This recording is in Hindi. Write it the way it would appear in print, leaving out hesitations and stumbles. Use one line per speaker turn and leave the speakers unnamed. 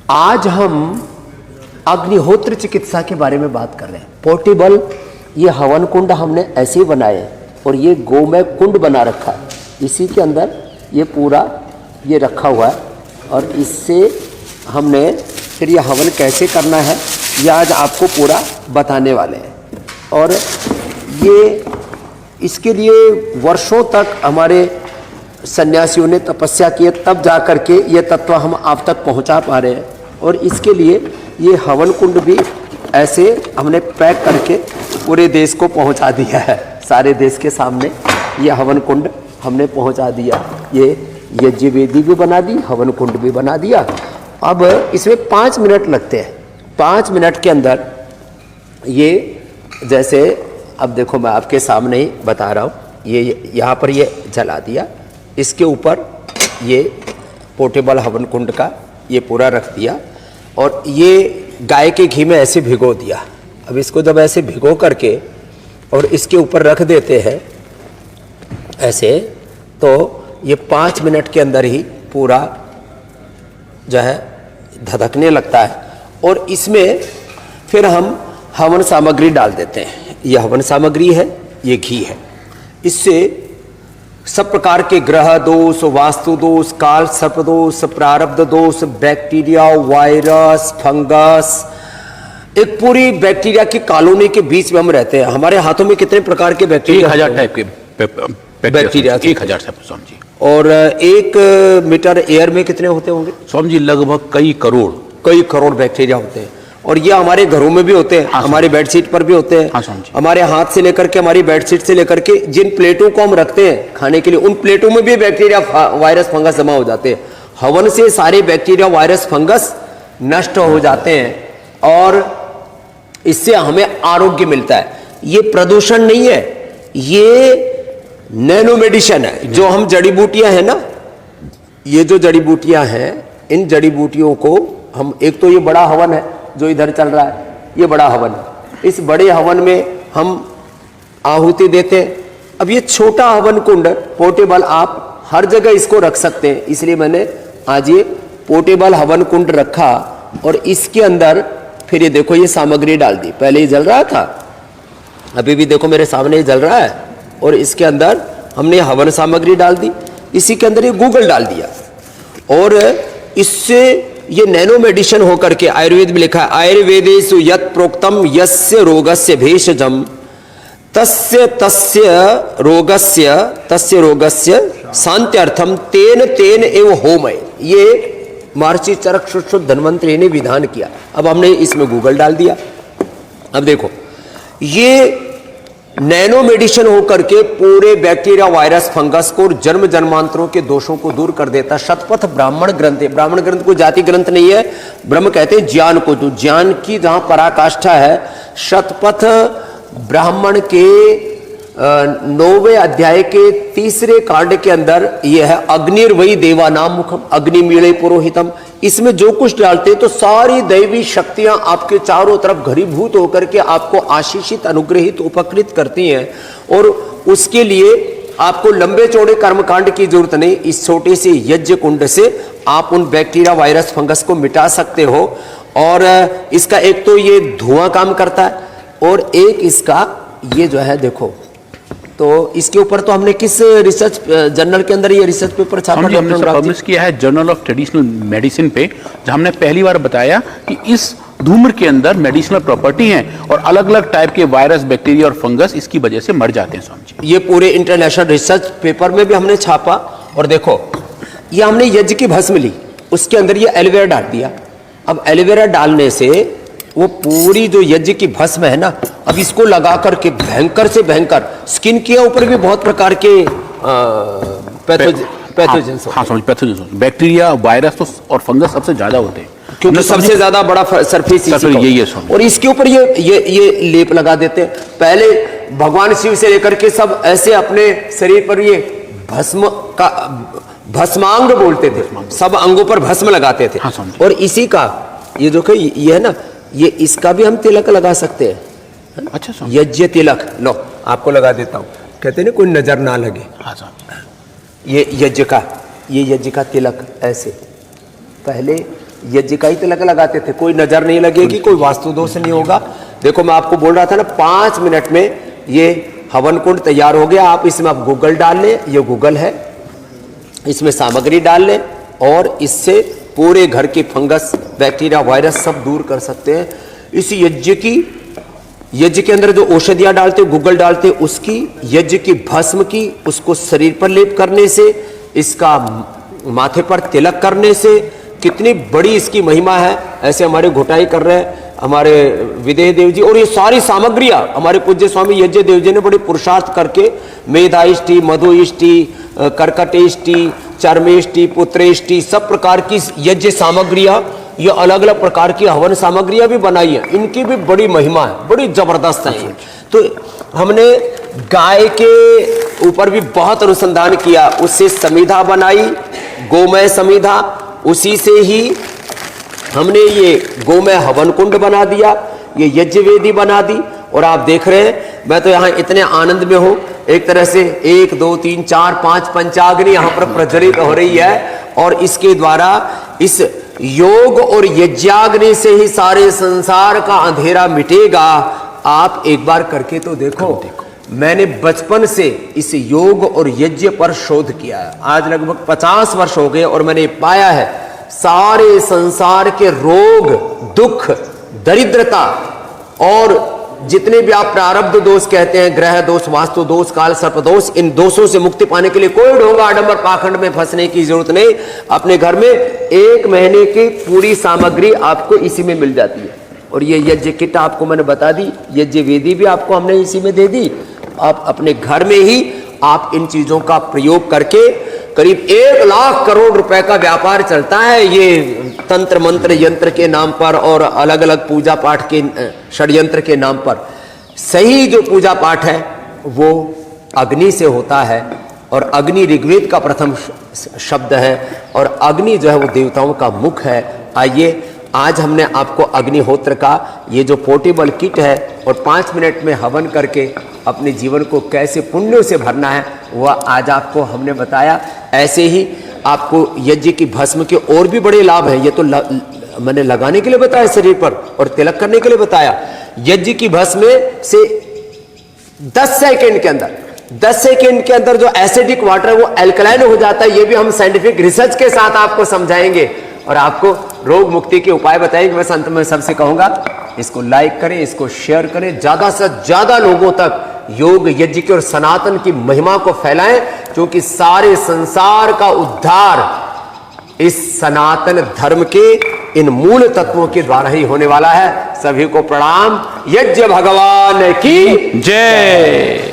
आज हम अग्निहोत्र चिकित्सा के बारे में बात कर रहे हैं। पोर्टेबल ये हवन कुंड हमने ऐसे ही बनाए और ये गोमय कुंड बना रखा है, इसी के अंदर ये पूरा ये रखा हुआ है और इससे हमने फिर ये हवन कैसे करना है ये आज आपको पूरा बताने वाले हैं। और ये इसके लिए वर्षों तक हमारे सन्यासियों ने तपस्या की, तब जा कर के ये तत्व हम आप तक पहुंचा पा रहे हैं। और इसके लिए ये हवन कुंड भी ऐसे हमने पैक करके पूरे देश को पहुंचा दिया है, सारे देश के सामने ये हवन कुंड हमने पहुंचा दिया। ये यज्ञ वेदी भी बना दी, हवन कुंड भी बना दिया। अब इसमें 5 मिनट लगते हैं। 5 मिनट के अंदर ये जैसे अब देखो मैं आपके सामने ही बता रहा हूँ, ये यहाँ पर ये जला दिया, इसके ऊपर ये पोर्टेबल हवन कुंड का ये पूरा रख दिया और ये गाय के घी में ऐसे भिगो दिया। अब इसको जब ऐसे भिगो करके और इसके ऊपर रख देते हैं ऐसे, तो ये 5 मिनट के अंदर ही पूरा जो है धधकने लगता है। और इसमें फिर हम हवन सामग्री डाल देते हैं। ये हवन सामग्री है, ये घी है। इससे सब प्रकार के ग्रह दोष, वास्तु दोष, काल सर्प दोष, प्रारब्ध दोष, बैक्टीरिया, वायरस, फंगस, एक पूरी बैक्टीरिया की कॉलोनी के बीच में हम रहते हैं। हमारे हाथों में कितने प्रकार के बैक्टीरिया?
1000 टाइप के बैक्टीरिया, 1000 से स्वामी जी।
और 1 मीटर एयर में कितने होते होंगे
स्वामी जी? लगभग कई करोड़ बैक्टीरिया होते हैं। और ये हमारे घरों में भी होते हैं, हाँ, हमारी बेडशीट पर भी होते हैं, हाँ, हमारे हाथ से लेकर के हमारी बेडशीट से लेकर के जिन प्लेटों को हम रखते हैं खाने के लिए, उन प्लेटों में भी बैक्टीरिया, वायरस, फंगस जमा हो जाते हैं। हवन से सारे बैक्टीरिया, वायरस, फंगस नष्ट हो जाते हैं और इससे हमें आरोग्य मिलता है। ये प्रदूषण नहीं है, ये नैनो मेडिसिन है। जो हम जड़ी बूटियां हैं ना, ये जो जड़ी बूटियां हैं, इन जड़ी बूटियों को हम, एक तो ये बड़ा हवन है जो इधर चल रहा है, ये बड़ा हवन है। इस बड़े हवन में हम आहुति देते हैं। अब ये छोटा हवन कुंड पोर्टेबल आप हर जगह इसको रख सकते हैं, इसलिए मैंने आज ये पोर्टेबल हवन कुंड रखा। और इसके अंदर फिर ये देखो ये सामग्री डाल दी। पहले ये जल रहा था, अभी भी देखो मेरे सामने ये जल रहा है। और इसके अंदर हमने हवन सामग्री डाल दी, इसी के अंदर ये गूगल डाल दिया। और इससे ये नैनो मेडिसिन होकर के, आयुर्वेद में लिखा है, आयुर्वेदेषु यत् प्रोक्तम यस्य रोगस्य भेषजम तस्य रोगस्य शांत्यर्थम तेन तेन एव होमय। ये महर्षि चरक सुश्रुत धन्वंतरि ने विधान किया। अब हमने इसमें गूगल डाल दिया। अब देखो ये नैनो मेडिसिन होकर के पूरे बैक्टीरिया, वायरस, फंगस को और जन्म जन्मांतरों के दोषों को दूर कर देता। शतपथ ब्राह्मण ग्रंथ है। ब्राह्मण ग्रंथ कोई जाति ग्रंथ नहीं है, ब्रह्म कहते हैं ज्ञान को। तो ज्ञान की जहां पराकाष्ठा है, शतपथ ब्राह्मण के 9वें अध्याय के 3रे कांड के अंदर यह है, अग्निर्वै देवानाम मुखम अग्निमीळे पुरोहितम। इसमें जो कुछ डालते हैं तो सारी दैवी शक्तियां आपके चारों तरफ घरीभूत होकर के आपको आशीषित, अनुग्रहित, उपकृत करती हैं। और उसके लिए आपको लंबे चौड़े कर्मकांड की जरूरत नहीं। इस छोटे से यज्ञ कुंड से आप उन बैक्टीरिया, वायरस, फंगस को मिटा सकते हो। और इसका एक तो ये धुआं काम करता है और एक इसका ये जो है देखो, तो इसके ऊपर तो हमने किस रिसर्च जर्नल के अंदर ये रिसर्च पेपर छापा? हमने पब्लिश किया है जर्नल ऑफ ट्रेडिशनल मेडिसिन पे, जहां हमने पहली बार बताया कि इस धूम्र के अंदर मेडिसिनल प्रॉपर्टी है और अलग अलग टाइप के वायरस, बैक्टीरिया और फंगस इसकी वजह से मर जाते हैं स्वामी जी।
ये पूरे इंटरनेशनल रिसर्च पेपर में भी हमने छापा। और देखो ये हमने यज्ञ की भस्म ली, उसके अंदर ये एलोवेरा डाल दिया। अब एलोवेरा डालने से वो पूरी जो यज्ञ की भस्म है ना, अब इसको लगा करके भयंकर से भयंकर, स्किन के ऊपर भी बहुत प्रकार के पैथोजेंस,
हाँ समझ, पैथोजेंस, बैक्टीरिया, वायरस तो और फंगस सबसे ज्यादा होते हैं,
क्योंकि सबसे ज्यादा बड़ा सरफेस
यही है।
और इसके ऊपर ये लेप लगा देते हैं। पहले भगवान शिव से लेकर के सब ऐसे अपने शरीर पर ये भस्म का भस्मांग बोलते थे, सब अंगों पर भस्म लगाते थे।
हाँ,
और इसी का ये जो ये है ना, ये इसका भी हम तिलक लगा सकते हैं।
अच्छा,
यज्ञ तिलक लो आपको लगा देता हूं, कहते हैं ना कोई नजर ना लगे। ये यज्ञ का तिलक ऐसे पहले
यज्ञ का ही तिलक लगाते थे, कोई नजर नहीं लगेगी, कोई वास्तु दोष नहीं होगा। देखो मैं आपको बोल रहा था ना 5 मिनट में ये हवन कुंड तैयार हो गया। आप इसमें आप गूगल डाल लें, ये गूगल है, इसमें सामग्री डाल लें और इससे पूरे घर की फंगस, बैक्टीरिया, वायरस सब दूर कर सकते हैं। इस यज्ञ के अंदर जो औषधियां डालते, गूगल डालते, उसकी, यज्ञ की भस्म की, उसको शरीर पर लेप करने से, इसका माथे पर तिलक करने से कितनी बड़ी इसकी महिमा है। ऐसे हमारे घोटाई कर रहे हैं हमारे विदेह देव जी, और ये सारी सामग्रियां हमारे पूज्य स्वामी यज्ञ देव जी ने बड़े पुरुषार्थ करके मेधाइष्टि, मधुइष्टि, कर्कटेष्टि, चर्मेष्टि, पुत्रेष्टि, सब प्रकार की यज्ञ सामग्रियां, ये अलग अलग प्रकार की हवन सामग्रियां भी बनाई है। इनकी भी बड़ी महिमा है, बड़ी जबरदस्त है। तो हमने गाय के ऊपर भी बहुत अनुसंधान किया, उससे समिधा बनाई, गोमय समिधा, उसी से ही हमने ये गोमय हवन कुंड बना दिया, ये यज्ञ वेदी बना दी। और आप देख रहे हैं मैं तो यहाँ इतने आनंद में हूँ, एक तरह से 1 2 3 4 5 पंचाग्नि यहाँ पर प्रज्वलित हो रही है, और इसके द्वारा इस योग और यज्ञाग्नि से ही सारे संसार का अंधेरा मिटेगा। आप एक बार करके तो देखो। मैंने बचपन से इस योग और यज्ञ पर शोध किया है, आज लगभग 50 वर्ष हो गए, और मैंने पाया है सारे संसार के रोग, दुख, दरिद्रता और जितने भी आप प्रारब्ध दोष कहते हैं, ग्रह दोष, वास्तु दोष, काल सर्प दोष, इन दोषों से मुक्ति पाने के लिए कोई ढोंग आडंबर पाखंड में फंसने की जरूरत नहीं। अपने घर में 1 महीने की पूरी सामग्री आपको इसी में मिल जाती है। और ये यज्ञ किट आपको मैंने बता दी, यज्ञ वेदी भी आपको हमने इसी में दे दी। आप अपने घर में ही आप इन चीजों का प्रयोग करके करीब 1 लाख करोड़ रुपए का व्यापार चलता है, ये तंत्र मंत्र यंत्र के नाम पर और अलग अलग पूजा पाठ के षड्यंत्र के नाम पर। सही जो पूजा पाठ है वो अग्नि से होता है, और अग्नि ऋग्वेद का प्रथम शब्द है, और अग्नि जो है वो देवताओं का मुख है। आइए आज हमने आपको अग्निहोत्र का ये जो पोर्टेबल किट है, और 5 मिनट में हवन करके अपने जीवन को कैसे पुण्यों से भरना है, वह आज आपको हमने बताया। ऐसे ही आपको यज्ञ की भस्म के और भी बड़े लाभ हैं। ये तो मैंने लगाने के लिए बताया शरीर पर और तिलक करने के लिए बताया। यज्ञ की भस्म से 10 सेकंड के अंदर जो एसिडिक वाटर है वो एल्कलाइन हो जाता है। ये भी हम साइंटिफिक रिसर्च के साथ आपको समझाएंगे और आपको रोग मुक्ति के उपाय बताएंगे। बस अंत में सबसे कहूंगा, इसको लाइक करें, इसको शेयर करें, ज्यादा से ज्यादा लोगों तक योग, यज्ञ की और सनातन की महिमा को फैलाएं, क्योंकि सारे संसार का उद्धार इस सनातन धर्म के इन मूल तत्वों के द्वारा ही होने वाला है। सभी को प्रणाम। यज्ञ भगवान की जय।